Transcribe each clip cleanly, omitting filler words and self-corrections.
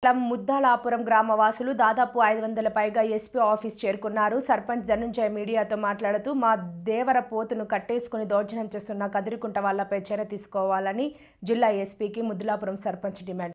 ముద్దాలాపురం గ్రామవాసులు దాదాపు 500 పైగా SP office చేరుకున్నారు. సర్పంచ్ ధనుంజయ మీడియాతో మాట్లాడుతూ మా దేవర పోతును కట్టేసుకుని దౌర్జన్యం చేస్తున్న కదిరికుంట వాళ్లపై చర్య తీసుకోవాలని జిల్లా ఎస్పీకి ముద్దాలాపురం సర్పంచ్ డిమాండ్.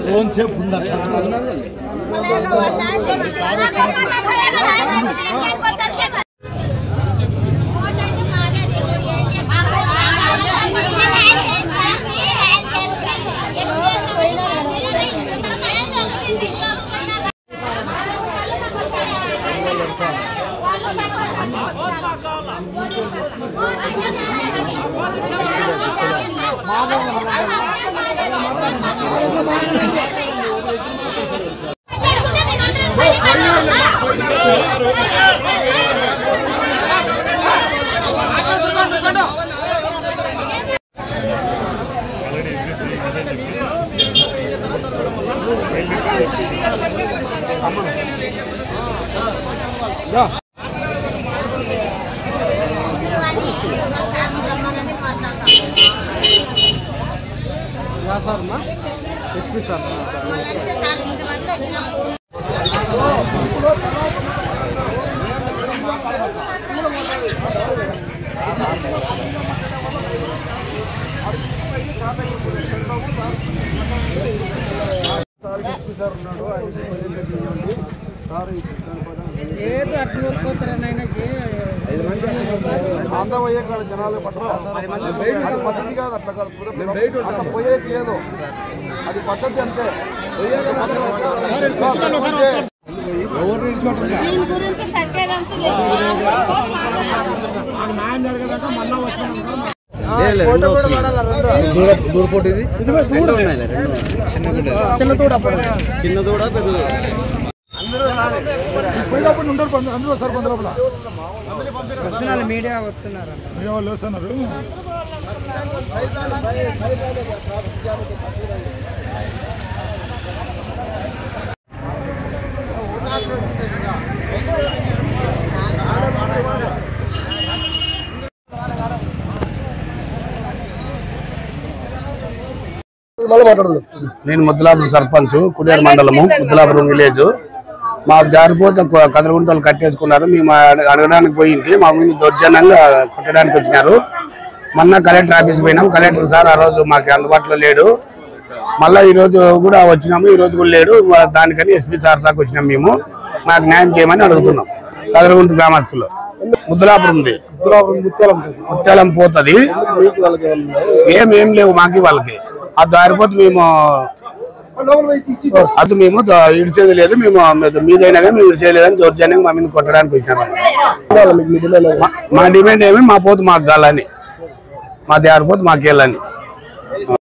लोन से बुंदा एसपी सर ఆంధ్ర పోయే కాడ జనాలు పట్టరు అది పద్ధతి కాదు అట్లా కాదు అట్లా పోయేది లేదు అది పద్ధతి అంతే చిన్న దూడ అందరూ సార్ కొంత లోపల మీడియా వస్తున్నారు మీడియా వాళ్ళు వస్తున్నారు. నేను ముద్దాలాపురం సర్పంచ్ కుడియార్ మండలము ముద్దాలాపురం విలేజ్. మాకు జారిపోతే కదిరిగుంటలు కట్టేసుకున్నారు. మేము అడగడానికి పోయింటి మా మీద దౌర్జన్యంగా కొట్టడానికి వచ్చినారు. మొన్న కలెక్టర్ ఆఫీస్కి పోయినాం. కలెక్టర్ సార్ ఆ రోజు మాకు అందుబాటులో లేడు. మళ్ళీ ఈ రోజు కూడా వచ్చినాము. ఈ రోజు కూడా లేడు. దానికని ఎస్పీ సార్ దాకా వచ్చినాం. మేము మాకు న్యాయం చేయమని అడుగుతున్నాం. కదిరిగుంట గ్రామస్తులు ముద్దాలాపురంది ముత్యాలం పోతుంది. ఏం లేవు మాకి వాళ్ళకి. అది దారిపోతే మేము ఇడిచేది లేదు. మేము మీదైనా కానీ మేము ఇడిచేయలేదని దౌర్జన్యం మా మీద కొట్టడానికి వచ్చినాము. మా డిమాండ్ ఏమి మా పోతు మాకు గాలని మా దేవర పోతు మాకు వెళ్ళని.